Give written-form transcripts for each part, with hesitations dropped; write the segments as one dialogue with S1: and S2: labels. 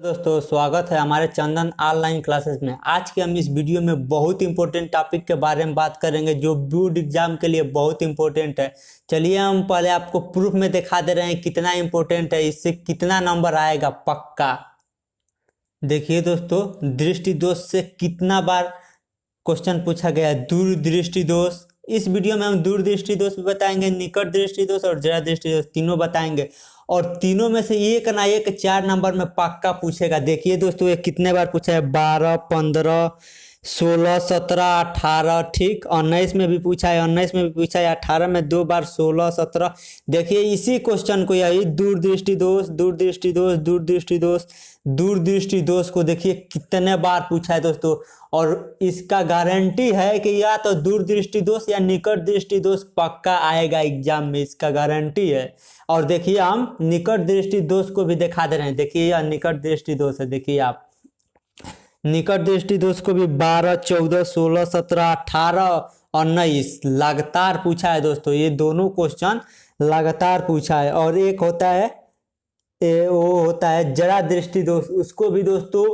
S1: दोस्तों स्वागत है हमारे चंदन ऑनलाइन क्लासेस में। आज के हम इस वीडियो में बहुत इंपॉर्टेंट टॉपिक के बारे में बात करेंगे जो बोर्ड एग्जाम के लिए बहुत इंपॉर्टेंट है। चलिए हम पहले आपको प्रूफ में दिखा दे रहे हैं कितना इंपॉर्टेंट है, इससे कितना नंबर आएगा पक्का। देखिए दोस्तों, दृष्टि दोष से कितना बार क्वेश्चन पूछा गया है। दूरदृष्टि दोष, इस वीडियो में हम दूरदृष्टि दोष भी बताएंगे, निकट दृष्टि दोष और जरा दृष्टि दोष तीनों बताएंगे। और तीनों में से एक ना एक 4 नंबर में पक्का पूछेगा। देखिए दोस्तों, ये कितने बार पूछा है, 12, 15, 16, 17, 18, ठीक। 19 में भी पूछा है, 19 में भी पूछा है, 18 में 2 बार, 16, 17। देखिए इसी क्वेश्चन को, यही दूरदृष्टि दोष, दूरदृष्टि दोष, दूरदृष्टि दोष, दूरदृष्टि दोष को देखिए कितने बार पूछा है दोस्तों। और इसका गारंटी है कि या तो दूरदृष्टि दोष या निकट दृष्टि दोष पक्का आएगा एग्जाम में, इसका गारंटी है। और देखिए हम निकट दृष्टि दोष को भी दिखा दे रहे हैं। देखिए यह निकट दृष्टि दोष है। देखिए आप निकट दृष्टि दोष को भी 12, 14, 16, 17, 18 और 19 लगातार पूछा है दोस्तों। ये दोनों क्वेश्चन लगातार पूछा है। और एक होता है वो होता है जरा दृष्टि दोष, उसको भी दोस्तों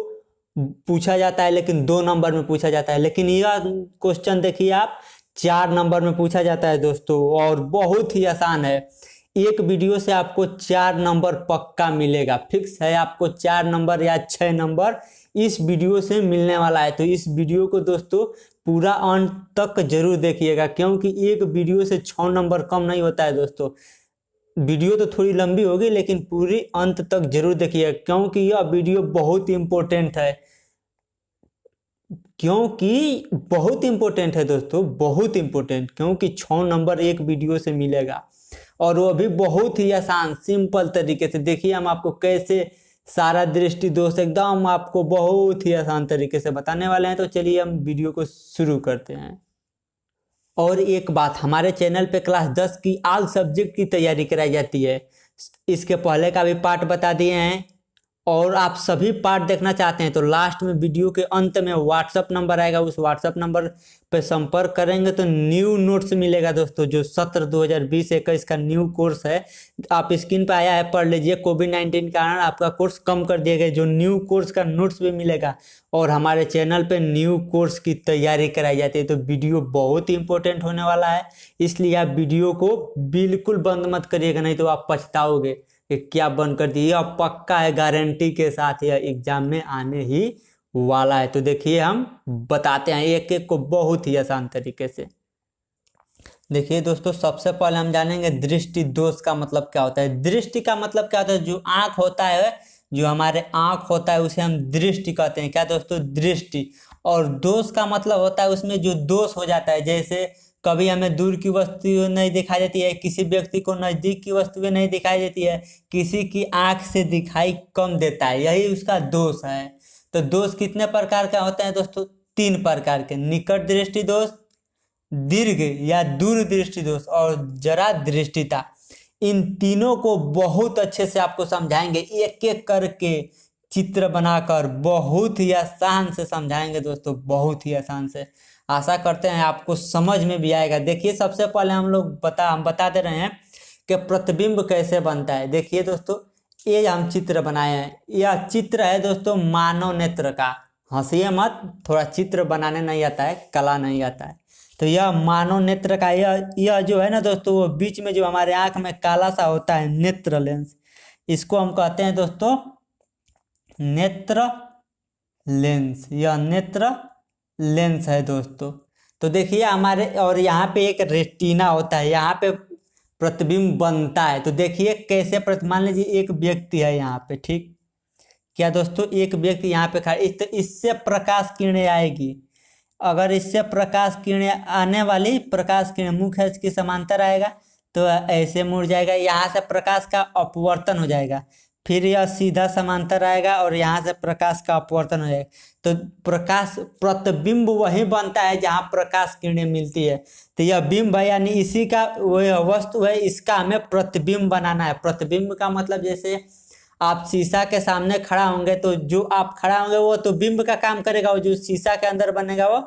S1: पूछा जाता है लेकिन 2 नंबर में पूछा जाता है। लेकिन यह क्वेश्चन देखिए आप 4 नंबर में पूछा जाता है दोस्तों, और बहुत ही आसान है। एक वीडियो से आपको 4 नंबर पक्का मिलेगा, फिक्स है। आपको 4 नंबर या 6 नंबर इस वीडियो से मिलने वाला है। तो इस वीडियो को दोस्तों पूरा अंत तक जरूर देखिएगा, क्योंकि एक वीडियो से 6 नंबर कम नहीं होता है दोस्तों। वीडियो तो थोड़ी लंबी होगी लेकिन पूरी अंत तक जरूर देखिएगा, क्योंकि यह वीडियो बहुत इंपॉर्टेंट है। क्योंकि बहुत इंपॉर्टेंट है दोस्तों, बहुत इंपॉर्टेंट, क्योंकि 6 नंबर एक वीडियो से मिलेगा और वो भी बहुत ही आसान सिंपल तरीके से। देखिए हम आपको कैसे सारा दृष्टि दोष एकदम आपको बहुत ही आसान तरीके से बताने वाले हैं। तो चलिए हम वीडियो को शुरू करते हैं। और एक बात, हमारे चैनल पे क्लास 10 की ऑल सब्जेक्ट की तैयारी कराई जाती है। इसके पहले का भी पार्ट बता दिए हैं, और आप सभी पार्ट देखना चाहते हैं तो लास्ट में वीडियो के अंत में व्हाट्सअप नंबर आएगा, उस व्हाट्सअप नंबर पे संपर्क करेंगे तो न्यू नोट्स मिलेगा दोस्तों। जो सत्र 2020-21 का न्यू कोर्स है, आप स्क्रीन पे आया है, पढ़ लीजिए। कोविड-19 के कारण आपका कोर्स कम कर दिया गया, जो न्यू कोर्स का नोट्स भी मिलेगा। और हमारे चैनल पे न्यू कोर्स की तैयारी कराई जाती है। तो वीडियो बहुत ही इंपॉर्टेंट होने वाला है, इसलिए आप वीडियो को बिल्कुल बंद मत करिएगा, नहीं तो आप पछताओगे कि क्या बंद कर दिया। पक्का है, गारंटी के साथ यह एग्जाम में आने ही वाला है। तो देखिए हम बताते हैं एक एक को बहुत ही आसान तरीके से। देखिए दोस्तों, सबसे पहले हम जानेंगे दृष्टि दोष का मतलब क्या होता है। दृष्टि का मतलब क्या होता है, जो आंख होता है, जो हमारे आंख होता है उसे हम दृष्टि कहते हैं। क्या दोस्तों, दृष्टि। और दोष का मतलब होता है उसमें जो दोष हो जाता है, जैसे कभी हमें दूर की वस्तुएं नहीं दिखाई देती है, किसी व्यक्ति को नजदीक की वस्तुएं नहीं दिखाई देती है, किसी की आंख से दिखाई कम देता है, यही उसका दोष है। तो दोष कितने प्रकार का होता है दोस्तों, 3 प्रकार के, निकट दृष्टि दोष, दीर्घ या दूर दृष्टि दोष और जरा दृष्टिता। इन तीनों को बहुत अच्छे से आपको समझाएंगे, एक एक करके चित्र बनाकर बहुत ही आसान से समझाएंगे दोस्तों, बहुत ही आसान से। आशा करते हैं आपको समझ में भी आएगा। देखिए सबसे पहले हम बता दे रहे हैं कि प्रतिबिंब कैसे बनता है। देखिए दोस्तों, ये हम चित्र बनाए हैं। यह चित्र है दोस्तों मानव नेत्र का। हंसिए मत, थोड़ा चित्र बनाने नहीं आता है, कला नहीं आता है। तो यह मानव नेत्र का यह जो है ना दोस्तों, वो बीच में जो हमारे आंख में काला सा होता है, नेत्र लेंस, इसको हम कहते हैं दोस्तों नेत्र लेंस। यह नेत्र लेंस है दोस्तों। तो देखिए हमारे, और यहाँ पे एक रेटिना होता है, यहाँ पे प्रतिबिंब बनता है। तो देखिए कैसे मान लीजिए एक व्यक्ति है यहाँ पे, ठीक। क्या दोस्तों, एक व्यक्ति यहाँ पे खड़ा, इससे प्रकाश किरणें आएगी। अगर इससे प्रकाश किरणें आने वाली, प्रकाश किरण मुख है इसकी समांतर आएगा तो ऐसे मुड़ जाएगा, यहाँ से प्रकाश का अपवर्तन हो जाएगा, फिर यह सीधा समांतर आएगा और यहाँ से प्रकाश का अपवर्तन हो जाएगा। तो प्रकाश प्रतिबिंब वही बनता है जहाँ प्रकाश किरणें मिलती है। तो यह बिंब है, यानी इसी का वह वस्तु है, इसका हमें प्रतिबिंब बनाना है। प्रतिबिंब का मतलब जैसे आप शीशा के सामने खड़ा होंगे तो जो आप खड़ा होंगे वो तो बिंब का काम करेगा, वो जो शीशा के अंदर बनेगा वो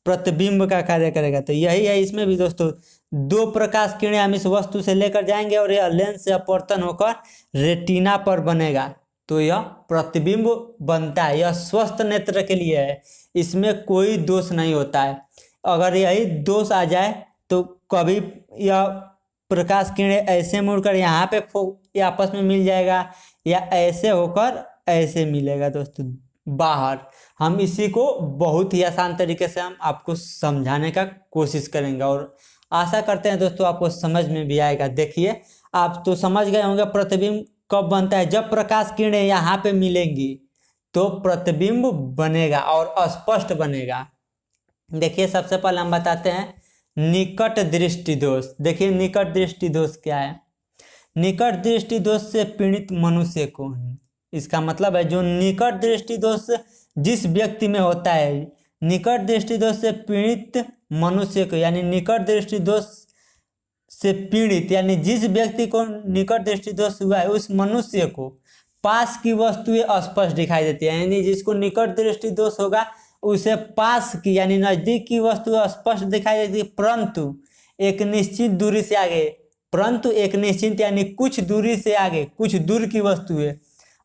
S1: प्रतिबिंब का कार्य करेगा। तो यही है इसमें भी दोस्तों, 2 प्रकाश किरणें हम इस वस्तु से लेकर जाएंगे और यह लेंस से अपवर्तन होकर रेटिना पर बनेगा। तो यह प्रतिबिंब बनता है। यह स्वस्थ नेत्र के लिए है, इसमें कोई दोष नहीं होता है। अगर यही दोष आ जाए तो कभी यह प्रकाश किरणें ऐसे मुड़कर यहाँ पे ये आपस में मिल जाएगा, या ऐसे होकर ऐसे मिलेगा दोस्तों बाहर। हम इसी को बहुत ही आसान तरीके से हम आपको समझाने का कोशिश करेंगे, और आशा करते हैं दोस्तों आपको समझ में भी आएगा। देखिए, आप तो समझ गए होंगे प्रतिबिंब कब बनता है। जब प्रकाश किरणें यहाँ पे मिलेंगी तो प्रतिबिंब बनेगा और स्पष्ट बनेगा। देखिए, सबसे पहले हम बताते हैं निकट दृष्टि दोष। देखिए, निकट दृष्टि दोष क्या है। निकट दृष्टि दोष से पीड़ित मनुष्य को, इसका मतलब है जो निकट दृष्टि दोष जिस व्यक्ति में होता है, निकट दृष्टि दोष से पीड़ित मनुष्य को, यानी निकट दृष्टि दोष से पीड़ित यानी जिस व्यक्ति को निकट दृष्टि दोष हुआ है, उस मनुष्य को पास की वस्तुएं स्पष्ट दिखाई देती है। यानी जिसको निकट दृष्टि दोष होगा उसे पास की यानी नजदीक की वस्तु स्पष्ट दिखाई देती है, परंतु एक निश्चित दूरी से आगे, परंतु एक निश्चित यानी कुछ दूरी से आगे कुछ दूर की वस्तुएं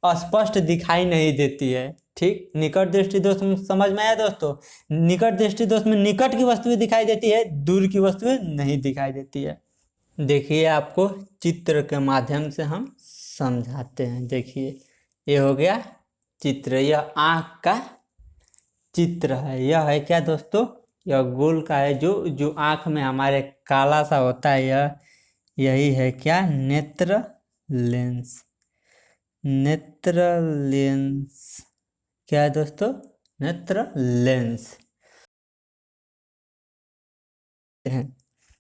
S1: स्पष्ट दिखाई नहीं देती है। ठीक, निकट दृष्टि दोष में समझ में आया दोस्तों। निकट दृष्टि दोष में निकट की वस्तुएं दिखाई देती है, दूर की वस्तुएं नहीं दिखाई देती है। देखिए, आपको चित्र के माध्यम से हम समझाते हैं। देखिए, ये हो गया चित्र, यह आँख का चित्र है। यह है क्या दोस्तों, यह गोल का है, जो आँख में हमारे काला सा होता है, यही है क्या, नेत्र लेंस। नेत्र लेंस क्या है दोस्तों, नेत्र लेंस।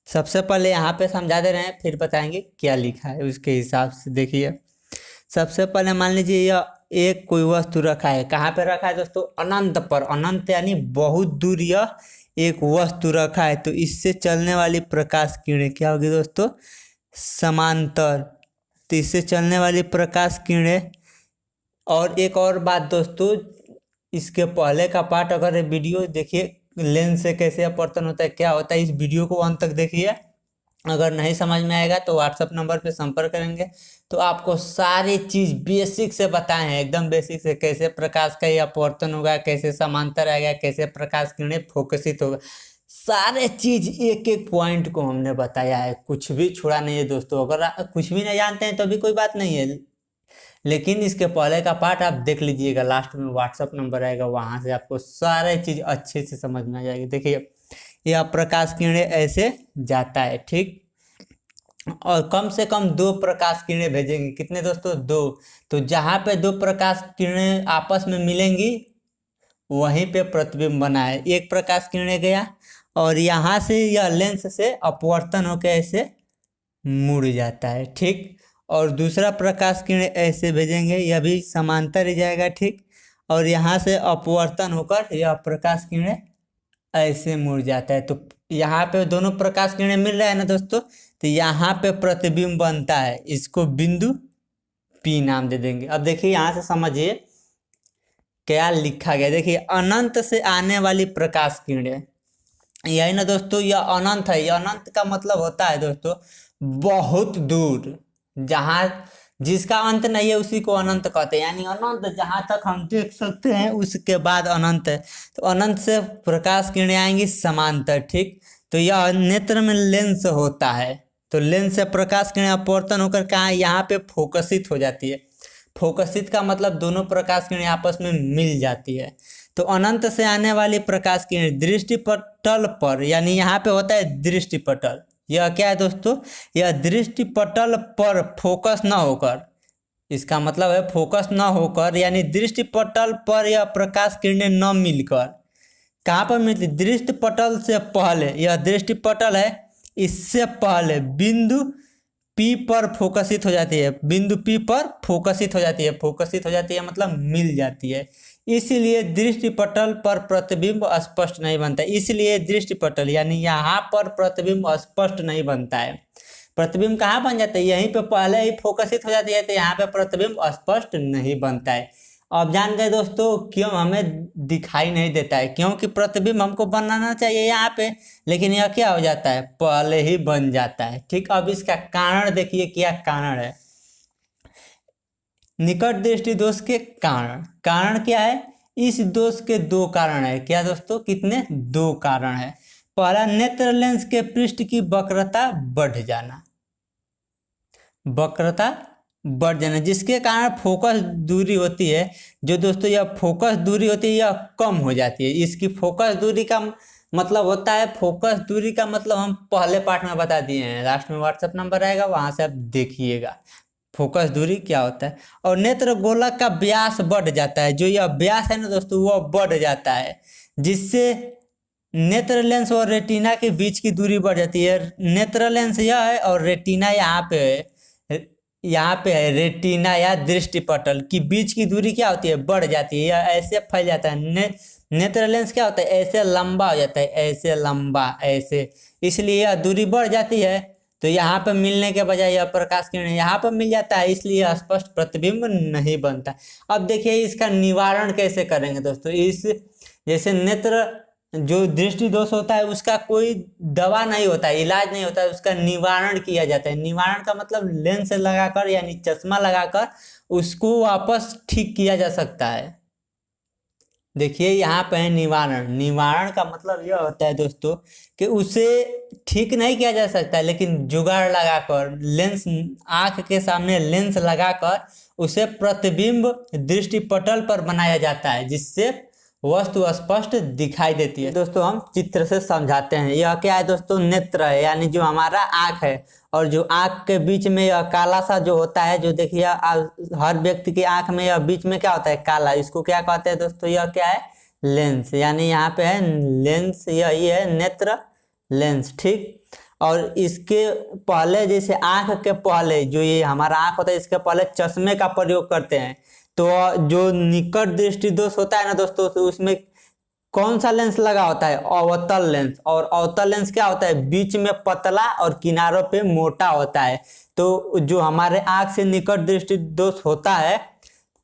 S1: सबसे पहले यहाँ पे समझा दे रहे हैं, फिर बताएंगे क्या लिखा है उसके हिसाब से। देखिए, सबसे पहले मान लीजिए यह एक कोई वस्तु रखा है। कहाँ पे रखा है दोस्तों, अनंत पर। अनंत यानी बहुत दूर यह एक वस्तु रखा है, तो इससे चलने वाली प्रकाश किरणें क्या होगी दोस्तों, समांतर। तो इससे चलने वाली प्रकाश किरणें। और एक और बात दोस्तों, इसके पहले का पार्ट अगर वीडियो देखिए, लेंस से कैसे अपवर्तन होता है, क्या होता है, इस वीडियो को अंत तक देखिए। अगर नहीं समझ में आएगा तो व्हाट्सएप नंबर पे संपर्क करेंगे, तो आपको सारी चीज बेसिक से बताए हैं, एकदम बेसिक से। कैसे प्रकाश का ये अपवर्तन होगा, कैसे समांतर आएगा, कैसे प्रकाश किरणें फोकसित होगा, सारे चीज एक एक पॉइंट को हमने बताया है, कुछ भी छोड़ा नहीं है दोस्तों। अगर कुछ भी नहीं जानते हैं तो भी कोई बात नहीं है, लेकिन इसके पहले का पार्ट आप देख लीजिएगा। लास्ट में व्हाट्सएप नंबर आएगा, वहां से आपको सारे चीज अच्छे से समझ में आ जाएगी। देखिए, यह प्रकाश किरणें ऐसे जाता है, ठीक, और कम से कम 2 प्रकाश किरणें भेजेंगे। कितने दोस्तों, 2। तो जहां पे 2 प्रकाश किरणें आपस में मिलेंगी वहीं पे प्रतिबिंब बना है। एक प्रकाश किरणें गया और यहाँ से यह लेंस से अपवर्तन होकर ऐसे मुड़ जाता है, ठीक। और दूसरा प्रकाश किरणें ऐसे भेजेंगे, यह भी समांतर ही जाएगा, ठीक। और यहाँ से अपवर्तन होकर यह प्रकाश किरणें ऐसे मुड़ जाता है। तो यहाँ पे दोनों प्रकाश किरणें मिल रहा है ना दोस्तों, तो यहाँ पे प्रतिबिंब बनता है। इसको बिंदु P नाम दे देंगे। अब देखिए, यहाँ से समझिए क्या लिखा गया। देखिए, अनंत से आने वाली प्रकाश किरणें, यही ना दोस्तों, यह अनंत है। यह अनंत का मतलब होता है दोस्तों बहुत दूर, जहाँ जिसका अंत नहीं है उसी को अनंत कहते हैं। यानी अनंत जहाँ तक हम देख सकते हैं उसके बाद अनंत है। तो अनंत से प्रकाश किरणें आएंगी समांतर, ठीक। तो यह नेत्र में लेंस होता है, तो लेंस से प्रकाश किरणें अपवर्तन होकर कहाँ, यहाँ पे फोकसित हो जाती है। फोकसित का मतलब दोनों प्रकाश किरणें आपस में मिल जाती है। तो अनंत से आने वाली प्रकाश किरणें दृष्टिपटल पर, यानी यहाँ पे होता है दृष्टिपटल। यह क्या है दोस्तों, यह दृष्टिपटल पर फोकस न होकर, इसका मतलब है फोकस न होकर, यानी दृष्टिपटल पर यह प्रकाश किरणें न मिलकर कहाँ पर मिलती, दृष्टिपटल से पहले। यह दृष्टिपटल है, इससे पहले बिंदु P पर फोकसित हो जाती है। बिंदु P पर फोकसित हो जाती है। फोकसित हो जाती है मतलब मिल जाती है। इसलिए दृष्टिपटल पर प्रतिबिंब स्पष्ट नहीं बनता। इसलिए दृष्टिपटल यानी यहाँ पर प्रतिबिंब स्पष्ट नहीं बनता है। प्रतिबिंब कहाँ बन जाता है, यहीं पे पहले ही फोकसित हो जाती है, तो यहाँ पे प्रतिबिंब स्पष्ट नहीं बनता है। अब जान गए दोस्तों क्यों हमें दिखाई नहीं देता है, क्योंकि प्रतिबिंब हमको बनाना चाहिए यहाँ पे, लेकिन यह क्या हो जाता है, पहले ही बन जाता है, ठीक। अब इसका कारण देखिए क्या कारण है। निकट दृष्टि दोष के कारण। कारण क्या है? इस दोष के दो कारण है। क्या दोस्तों? कितने? दो कारण है। पहला, नेत्र लेंस के पृष्ठ की वक्रता बढ़ जाना, वक्रता बढ़ जाना, जिसके कारण फोकस दूरी होती है, जो दोस्तों यह फोकस दूरी होती है यह कम हो जाती है। इसकी फोकस दूरी का मतलब होता है, फोकस दूरी का मतलब हम पहले पार्ट में बता दिए हैं, लास्ट में व्हाट्सएप नंबर आएगा, वहां से आप देखिएगा फोकस दूरी क्या होता है। और नेत्र गोलक का व्यास बढ़ जाता है, जो यह व्यास है ना दोस्तों वह बढ़ जाता है, जिससे नेत्र लेंस और रेटिना के बीच की दूरी बढ़ जाती है। नेत्र लेंस यह है और रेटिना यहाँ पे है, यहाँ पे है रेटिना या दृष्टिपटल की बीच की दूरी क्या होती है? बढ़ जाती है, यह ऐसे फैल जाता है। नेत्र लेंस क्या होता है? ऐसे लंबा हो जाता है, ऐसे लंबा, ऐसे, इसलिए यह दूरी बढ़ जाती है। तो यहाँ पर मिलने के बजाय यह प्रकाश किरण यहाँ पर मिल जाता है, इसलिए स्पष्ट प्रतिबिंब नहीं बनता। अब देखिए इसका निवारण कैसे करेंगे दोस्तों। इस जैसे नेत्र जो दृष्टि दोष होता है उसका कोई दवा नहीं होता है, इलाज नहीं होता है, उसका निवारण किया जाता है। निवारण का मतलब लेंस लगाकर यानी चश्मा लगाकर उसको वापस ठीक किया जा सकता है। देखिए यहाँ पे है निवारण। निवारण का मतलब यह होता है दोस्तों कि उसे ठीक नहीं किया जा सकता, लेकिन जुगाड़ लगाकर लेंस, आंख के सामने लेंस लगाकर उसे प्रतिबिंब दृष्टिपटल पर बनाया जाता है, जिससे वस्तु स्पष्ट दिखाई देती है। दोस्तों हम चित्र से समझाते हैं। यह क्या है दोस्तों? नेत्र है, यानी जो हमारा आंख है, और जो आंख के बीच में यह काला सा जो होता है, जो देखिए हर व्यक्ति की आंख में यह बीच में क्या होता है? काला, इसको क्या कहते हैं दोस्तों? यह क्या है? लेंस, यानी यहाँ पे है लेंस, यही है नेत्र लेंस, ठीक। और इसके पहले, जैसे आंख के पहले जो ये हमारा आंख होता है, इसके पहले चश्मे का प्रयोग करते हैं। तो जो निकट दृष्टि दोष होता है ना दोस्तों, तो उसमें कौन सा लेंस लगा होता है? अवतल लेंस। और अवतल लेंस क्या होता है? बीच में पतला और किनारों पे मोटा होता है। तो जो हमारे आंख से निकट दृष्टि दोष होता है,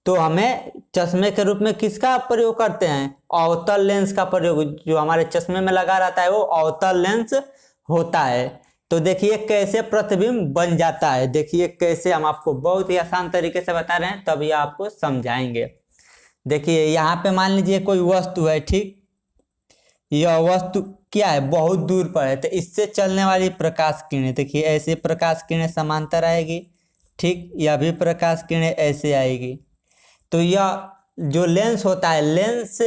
S1: तो हमें चश्मे के रूप में किसका प्रयोग करते हैं? अवतल लेंस का प्रयोग। जो हमारे चश्मे में लगा रहता है वो अवतल लेंस होता है। तो देखिए कैसे प्रतिबिंब बन जाता है। देखिए कैसे, हम आपको बहुत ही आसान तरीके से बता रहे हैं, तभी आपको समझाएंगे। देखिए यहाँ पे मान लीजिए कोई वस्तु है, ठीक। यह वस्तु क्या है? बहुत दूर पर है, तो इससे चलने वाली प्रकाश किरणें, देखिए ऐसे प्रकाश किरणें समांतर आएगी, ठीक। यह भी प्रकाश किरणें ऐसे आएगी। तो यह जो लेंस होता है, लेंस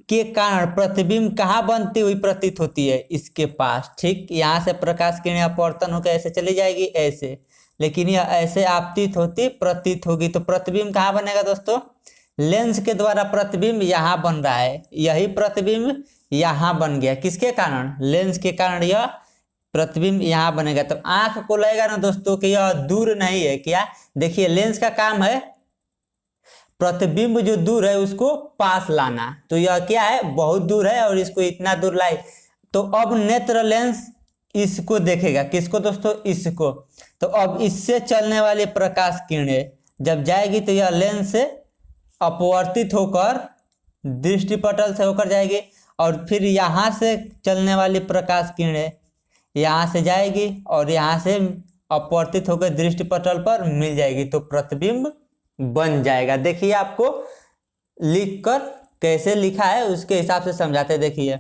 S1: के कारण प्रतिबिंब कहाँ बनती हुई प्रतीत होती है? इसके पास, ठीक। यहाँ से प्रकाश किरणें अपवर्तन होकर ऐसे चली जाएगी, ऐसे, लेकिन यह ऐसे आपतित होती प्रतीत होगी। तो प्रतिबिंब कहाँ बनेगा दोस्तों? लेंस के द्वारा प्रतिबिंब यहाँ बन रहा है, यही प्रतिबिंब यहाँ बन गया। किसके कारण? लेंस के कारण यह प्रतिबिंब यहाँ बनेगा। तो आंख को लगेगा ना दोस्तों कि यह दूर नहीं है। क्या? देखिए लेंस का काम है प्रतिबिंब जो दूर है उसको पास लाना। तो यह क्या है? बहुत दूर है और इसको इतना दूर लाए। तो अब नेत्र लेंस इसको देखेगा। किसको दोस्तों? इसको। तो अब इससे चलने वाली प्रकाश किरणें जब जाएगी तो यह लेंस से अपवर्तित होकर दृष्टिपटल से होकर जाएगी, और फिर यहाँ से चलने वाली प्रकाश किरणें यहाँ से जाएगी और यहाँ से अपवर्तित होकर दृष्टिपटल पर मिल जाएगी, तो प्रतिबिंब बन जाएगा। देखिए आपको लिखकर कैसे लिखा है उसके हिसाब से समझाते। देखिए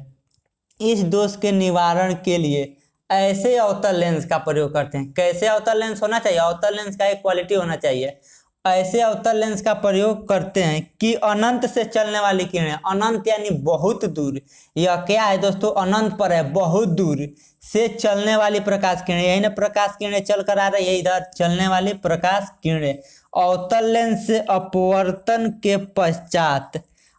S1: इस दोष के निवारण के लिए ऐसे अवतल लेंस का प्रयोग करते हैं। कैसे अवतल लेंस होना चाहिए? अवतल लेंस का एक क्वालिटी होना चाहिए। ऐसे अवतल लेंस का प्रयोग करते हैं कि अनंत से चलने वाली किरणें, अनंत यानी बहुत दूर, यह क्या है दोस्तों? अनंत पर है, बहुत दूर से चलने वाली प्रकाश किरणें, यही ना प्रकाश किरणें चल कर आ रही है, इधर चलने वाली प्रकाश किरणें अवतल लेंस से अपवर्तन के पश्चात,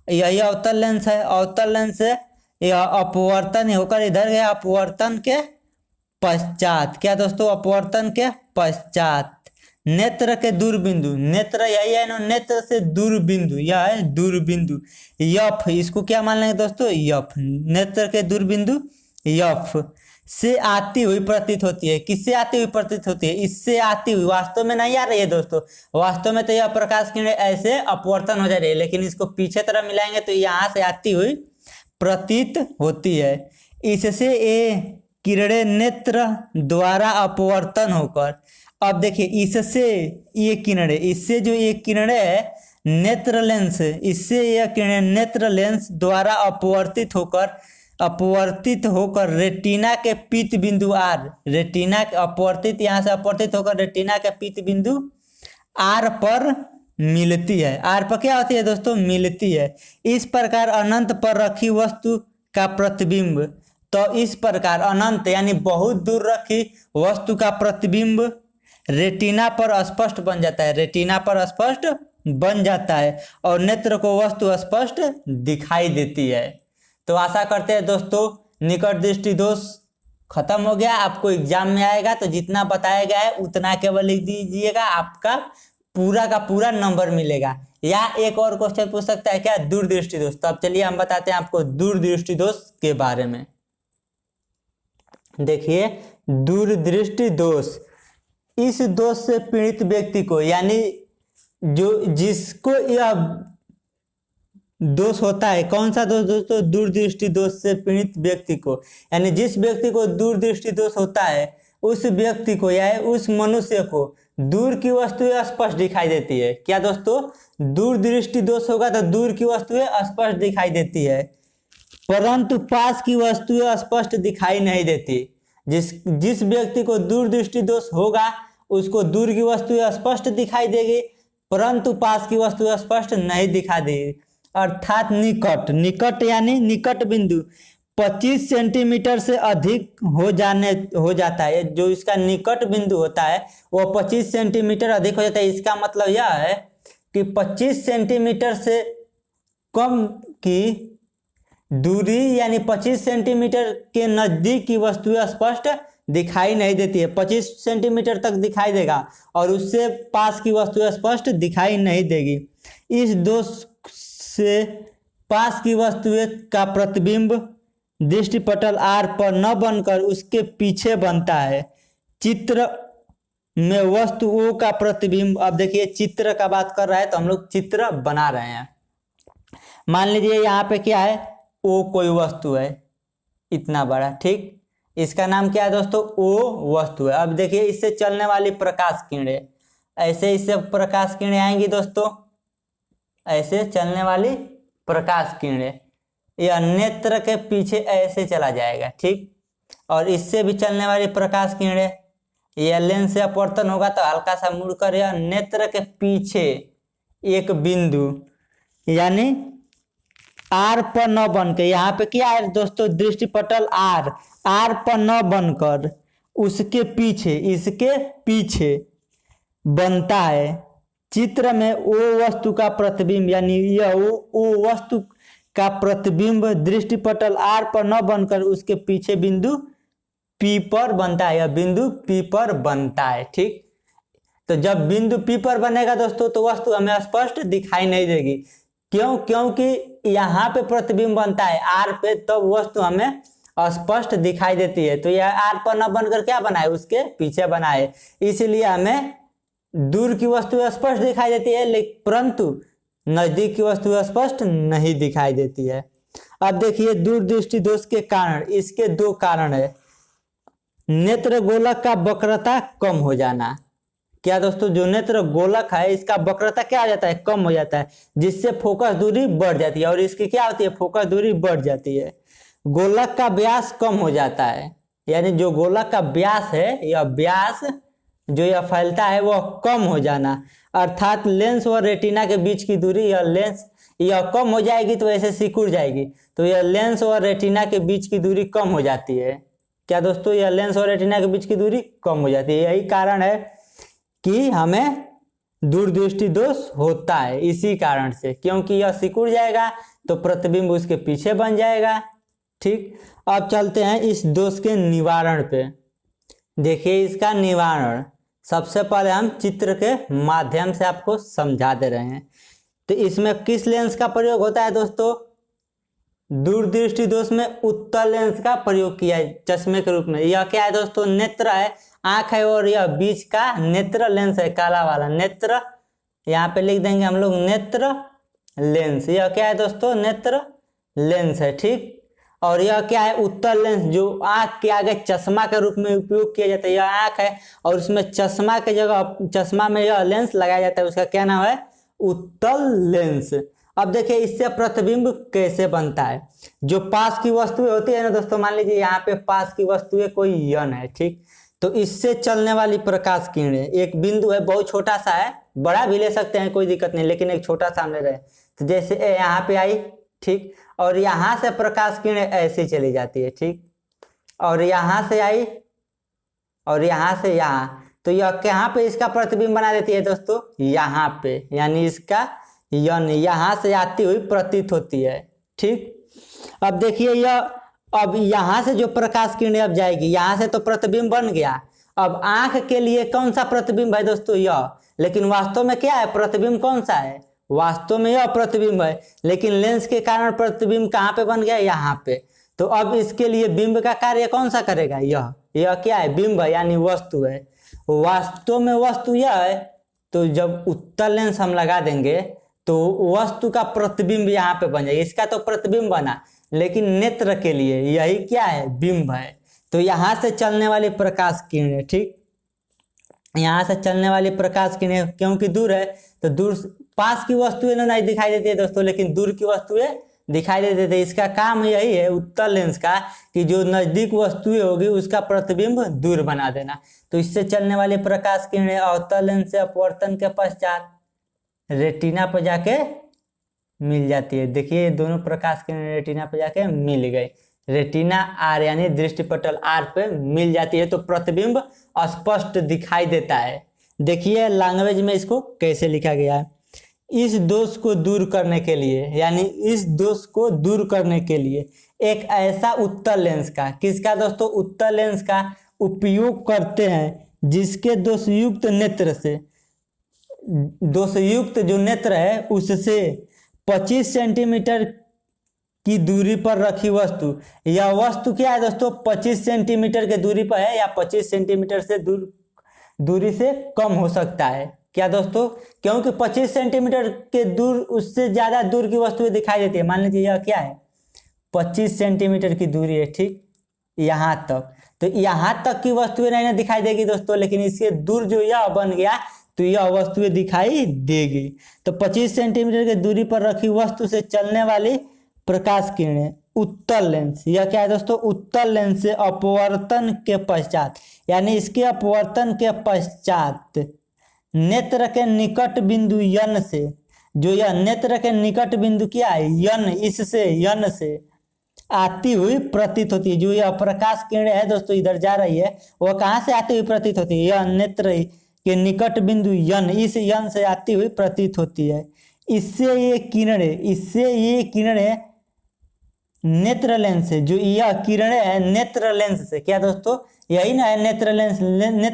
S1: यही अवतल लेंस है, अवतल लेंस से यह अपवर्तन होकर इधर गया, अपवर्तन के पश्चात, क्या दोस्तों? अपवर्तन के पश्चात नेत्र के दूरबिंदु, नेत्र यही है ना, नेत्र से दूरबिंदु, यह है दूरबिंदु यफ, इसको क्या मान लेंगे दोस्तों? यफ। नेत्र के दूरबिंदु यफ से आती हुई प्रतीत होती है। किससे आती हुई प्रतीत होती है? इससे आती हुई। वास्तव में नहीं आ रही है दोस्तों, वास्तव में तो यह प्रकाश किरणें ऐसे अपवर्तन हो जा रही है, लेकिन इसको पीछे तरफ मिलाएंगे तो यहाँ से आती हुई प्रतीत होती है। इससे ये किरणें नेत्र द्वारा अपवर्तन होकर अब देखिए इससे ये किरण है, इससे जो ये किरण है नेत्र लेंस, इससे यह किरण नेत्र लेंस द्वारा अपवर्तित होकर रेटिना के पीत बिंदु आर, रेटिना के अपवर्तित, यहाँ से अपवर्तित होकर रेटिना के पीत बिंदु आर पर मिलती है। आर पर क्या होती है दोस्तों? मिलती है। इस प्रकार अनंत पर रखी वस्तु का प्रतिबिंब, तो इस प्रकार अनंत यानी बहुत दूर रखी वस्तु का प्रतिबिंब रेटिना पर स्पष्ट बन जाता है, रेटिना पर स्पष्ट बन जाता है और नेत्र को वस्तु स्पष्ट दिखाई देती है। तो आशा करते हैं दोस्तों निकट दृष्टि दोष खत्म हो गया। आपको एग्जाम में आएगा तो जितना बताया गया है उतना केवल लिख दीजिएगा, आपका पूरा का पूरा नंबर मिलेगा। या एक और क्वेश्चन पूछ सकता है क्या? दूरदृष्टि दोष। तो अब चलिए हम बताते हैं आपको दूरदृष्टि दोष के बारे में। देखिए दूरदृष्टि दोष, इस दोष से पीड़ित व्यक्ति को, यानी जिसको यह दोष होता है, कौन सा दोष दोस्तों? दूरदृष्टि दोष से पीड़ित व्यक्ति को, यानी जिस व्यक्ति को दूरदृष्टि दोष होता है उस व्यक्ति को या उस मनुष्य को दूर की वस्तुएं स्पष्ट दिखाई देती है। क्या दोस्तों? दूरदृष्टि दोष होगा तो दूर की वस्तुएं स्पष्ट दिखाई देती है, परंतु पास की वस्तुएं स्पष्ट दिखाई नहीं देती। जिस व्यक्ति को दूरदृष्टि दोष होगा उसको दूर की वस्तुएं स्पष्ट दिखाई देगी, परंतु पास की वस्तुएं स्पष्ट नहीं दिखा देगी। अर्थात निकट यानी निकट बिंदु 25 सेंटीमीटर से अधिक हो जाता है। जो इसका निकट बिंदु होता है वो 25 सेंटीमीटर अधिक हो जाता है। इसका मतलब यह है कि 25 सेंटीमीटर से कम की दूरी यानी 25 सेंटीमीटर के नजदीक की वस्तुएं स्पष्ट दिखाई नहीं देती है। 25 सेंटीमीटर तक दिखाई देगा और उससे पास की वस्तुएं स्पष्ट दिखाई नहीं देगी। इस दोष से पास की वस्तुएं का प्रतिबिंब दृष्टिपटल आर पर न बनकर उसके पीछे बनता है। चित्र में वस्तु ओ का प्रतिबिंब, अब देखिए चित्र का बात कर रहा है तो हम लोग चित्र बना रहे हैं। मान लीजिए यहाँ पे क्या है? ओ कोई वस्तु है इतना बड़ा, ठीक, इसका नाम क्या है दोस्तों? ओ वस्तु है। अब देखिए इससे चलने वाली प्रकाश किरणें, ऐसे इससे प्रकाश किरणें आएंगी दोस्तों, ऐसे चलने वाली प्रकाश किरणें, यह नेत्र के पीछे ऐसे चला जाएगा, ठीक। और इससे भी चलने वाली प्रकाश किरणें, यह लेंस से अपवर्तन होगा तो हल्का सा मुड़कर यह नेत्र के पीछे एक बिंदु यानी आर पर न बनकर, यहाँ पे क्या है दोस्तों? दृष्टिपटल आर पर न बनकर उसके पीछे, इसके पीछे बनता है। चित्र में ओ वस्तु का प्रतिबिंब यानी यह ओ वस्तु का प्रतिबिंब दृष्टिपटल आर पर न बनकर उसके पीछे बिंदु पी पर बनता है। यह बिंदु पी पर बनता है, ठीक। तो जब बिंदु पी पर बनेगा दोस्तों तो वस्तु हमें स्पष्ट दिखाई नहीं देगी। क्यों? क्योंकि यहाँ पे प्रतिबिंब बनता है आर पे, तो वस्तु हमें स्पष्ट दिखाई देती है। तो यह आर पर न बनकर क्या बना है? उसके पीछे बना है, इसलिए हमें दूर की वस्तु स्पष्ट दिखाई देती है, लेकिन परंतु नजदीक की वस्तु स्पष्ट नहीं दिखाई देती है। अब देखिए दूरदृष्टि दोष के कारण, इसके दो कारण है। नेत्र गोलक का वक्रता कम हो जाना। क्या दोस्तों? जो नेत्र गोलक है इसका वक्रता क्या हो जाता है? कम हो जाता है, जिससे फोकस दूरी बढ़ जाती है। और इसकी क्या होती है? फोकस दूरी बढ़ जाती है। गोलक का व्यास कम हो जाता है, यानी जो गोलक का व्यास है, यह व्यास जो यह फैलता है वह कम हो जाना। अर्थात लेंस और रेटिना के बीच की दूरी, यह कम हो जाएगी तो ऐसे सिकुड़ जाएगी। तो यह लेंस और रेटिना के बीच की दूरी कम हो जाती है। क्या दोस्तों? यह लेंस और रेटिना के बीच की दूरी कम हो जाती है। यही कारण है कि हमें दूरदृष्टि दोष होता है, इसी कारण से, क्योंकि यह सिकुड़ जाएगा तो प्रतिबिंब उसके पीछे बन जाएगा, ठीक। अब चलते हैं इस दोष के निवारण पे। देखिए इसका निवारण सबसे पहले हम चित्र के माध्यम से आपको समझा दे रहे हैं। तो इसमें किस लेंस का प्रयोग होता है दोस्तों? दूरदृष्टि दोष में उत्तल लेंस का प्रयोग किया है चश्मे के रूप में। यह क्या है दोस्तों? नेत्र है, आंख है, और यह बीच का नेत्र लेंस है, काला वाला नेत्र। यहाँ पे लिख देंगे हम लोग नेत्र लेंस। यह क्या है दोस्तों? नेत्र लेंस है, ठीक। और यह क्या है, उत्तल लेंस, जो आंख के आगे चश्मा के रूप में उपयोग किया जाता है। यह आंख है और उसमें चश्मा के जगह, चश्मा में यह लेंस लगाया जाता है, उसका क्या नाम है, उत्तल लेंस। अब देखिए इससे प्रतिबिंब कैसे बनता है। जो पास की वस्तुएं होती है ना दोस्तों, मान लीजिए यहाँ पे पास की वस्तुएं कोई यन है, ठीक, तो इससे चलने वाली प्रकाश किरणें, एक बिंदु है बहुत छोटा सा है, बड़ा भी ले सकते हैं कोई दिक्कत नहीं, लेकिन एक छोटा सामने रहे, तो जैसे यहाँ पे आई, ठीक, और यहाँ से प्रकाश किरणें ऐसे चली जाती है, ठीक, और यहाँ से आई और यहाँ से यहाँ, तो यह कहाँ पे इसका प्रतिबिंब बना देती है दोस्तों, यहाँ पे, यानी इसका यन यहाँ से आती हुई प्रतीत होती है, ठीक। अब देखिए यह, अब यहाँ से जो प्रकाश किरणें अब जाएगी, यहाँ से तो प्रतिबिंब बन गया, अब आंख के लिए कौन सा प्रतिबिंब है दोस्तों, यह, लेकिन वास्तव में क्या है, प्रतिबिंब कौन सा है, वास्तव में यह प्रतिबिंब है, लेकिन लेंस के कारण प्रतिबिंब कहाँ पे बन गया, यहाँ पे। तो अब इसके लिए बिंब का कार्य कौन सा करेगा, यह क्या है, बिंब है, यानी वस्तु है। वास्तव में वस्तु यह है, तो जब उत्तल लेंस हम लगा देंगे तो वस्तु का प्रतिबिंब यहाँ पे बन जाएगा, इसका तो प्रतिबिंब बना, लेकिन नेत्र के लिए यही क्या है, बिंब है। तो यहाँ से चलने वाली प्रकाश किरणें, ठीक, यहाँ से चलने वाली प्रकाश किरणें क्योंकि दूर है, तो दूर, पास की वस्तुएं नहीं दिखाई देती है दोस्तों, लेकिन दूर की वस्तुएं दिखाई देते थे। इसका काम यही है उत्तल लेंस का, कि जो नजदीक वस्तुएं होगी उसका प्रतिबिंब दूर बना देना। तो इससे चलने वाली प्रकाश किरणें अवतल लेंस से अपवर्तन के पश्चात रेटिना पर जाके मिल जाती है। देखिए दोनों प्रकाश किरणें रेटिना पर जाके मिल गई, रेटिना आर यानी दृष्टिपटल आर पे मिल जाती है, तो प्रतिबिंब स्पष्ट दिखाई देता है। देखिए लैंग्वेज में इसको कैसे लिखा गया है, इस दोष को दूर करने के लिए, यानी इस दोष को दूर करने के लिए एक ऐसा उत्तल लेंस का, किसका दोस्तों, उत्तल लेंस का उपयोग करते हैं जिसके दोषयुक्त नेत्र से, दोषयुक्त जो नेत्र है उससे 25 सेंटीमीटर की दूरी पर रखी वस्तु, यह वस्तु क्या है दोस्तों, 25 सेंटीमीटर के दूरी पर है, या 25 सेंटीमीटर से दूरी से कम हो सकता है। क्या दोस्तों, क्योंकि 25 सेंटीमीटर के दूर, उससे ज्यादा दूर की वस्तुएं दिखाई देती है। मान लीजिए यह क्या है, 25 सेंटीमीटर की दूरी है, ठीक, यहाँ तक, तो यहाँ तक की वस्तुएं नहीं दिखाई देगी दोस्तों, लेकिन इससे दूर जो यह बन गया तो यह वस्तुएं दिखाई देगी। तो 25 सेंटीमीटर की दूरी पर रखी वस्तु से चलने वाली प्रकाश किरणें उत्तल लेंस, यह क्या है दोस्तों, उत्तल लेंस से अपवर्तन के पश्चात, यानी इसके अपवर्तन के पश्चात नेत्र के निकट बिंदु यन से, जो यह नेत्र के निकट बिंदु क्या है, यन, इससे यन से आती हुई प्रतीत होती है। जो यह प्रकाश किरणें है दोस्तों इधर जा रही है, वह कहाँ से आती हुई प्रतीत होती है, यह नेत्र के निकट बिंदु यन, इस यन से आती हुई प्रतीत होती है। इससे ये किरणें नेत्र लेंस से, जो यह किरणें है नेत्र लेंस से, क्या दोस्तों, यही ना है नेत्र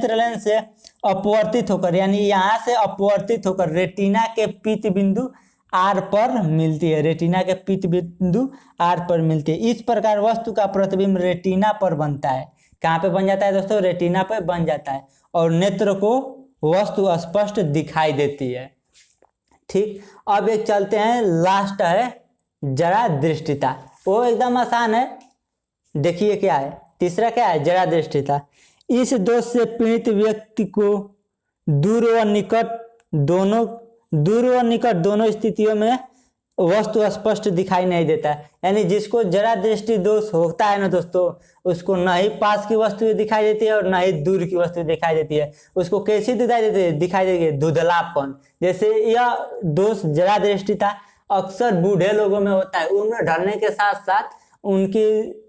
S1: लेंस से अपवर्तित होकर, यानी यहाँ से अपवर्तित होकर रेटिना के पीत बिंदु आर पर मिलती है, रेटिना के पीत बिंदु आर पर मिलती है। इस प्रकार वस्तु का प्रतिबिंब रेटिना पर बनता है। कहाँ पे बन जाता है दोस्तों, रेटिना पे बन जाता है, और नेत्र को वस्तु स्पष्ट दिखाई देती है, ठीक। अब एक चलते हैं, लास्ट है जरा दृष्टिता, वो एकदम आसान है। देखिए क्या है, तीसरा क्या है, जरा दृष्टिता। इस दोष से पीड़ित व्यक्ति को दूर व निकट दोनों स्थितियों में वस्तु स्पष्ट दिखाई नहीं देता है। यानी जिसको जरा दृष्टि दोष होता है ना दोस्तों, उसको न ही पास की वस्तुएं दिखाई देती है और न ही दूर की वस्तुएं दिखाई देती है। उसको कैसी दिखाई देती है, धुंधलापन। जैसे यह दोष जरा दृष्टिता अक्सर बूढ़े लोगों में होता है, उम्र ढलने के साथ साथ उनकी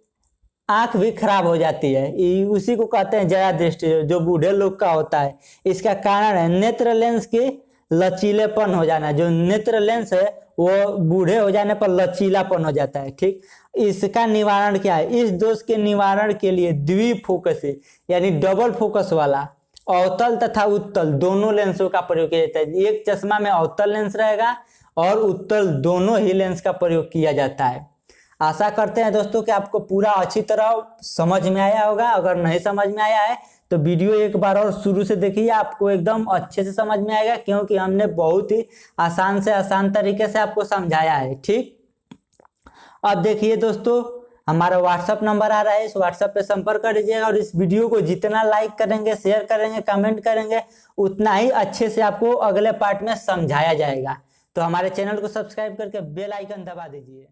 S1: आंख भी खराब हो जाती है, उसी को कहते हैं जरा दृष्टि, जो बूढ़े लोग का होता है। इसका कारण है नेत्र लेंस के लचीलेपन हो जाना। जो नेत्र लेंस है वो बूढ़े हो जाने पर लचीलापन हो जाता है, ठीक। इसका निवारण क्या है, इस दोष के निवारण के लिए द्विफोकसी यानी डबल फोकस वाला अवतल तथा उत्तल दोनों लेंसों का प्रयोग किया जाता है। एक चश्मा में अवतल लेंस रहेगा और उत्तल दोनों ही लेंस का प्रयोग किया जाता है। आशा करते हैं दोस्तों कि आपको पूरा अच्छी तरह समझ में आया होगा। अगर नहीं समझ में आया है तो वीडियो एक बार और शुरू से देखिए, आपको एकदम अच्छे से समझ में आएगा, क्योंकि हमने बहुत ही आसान से आसान तरीके से आपको समझाया है, ठीक। अब देखिए दोस्तों, हमारा व्हाट्सअप नंबर आ रहा है, इस व्हाट्सअप पे संपर्क कर लीजिएगा। और इस वीडियो को जितना लाइक करेंगे, शेयर करेंगे, कमेंट करेंगे, उतना ही अच्छे से आपको अगले पार्ट में समझाया जाएगा। तो हमारे चैनल को सब्सक्राइब करके बेल आइकन दबा दीजिए।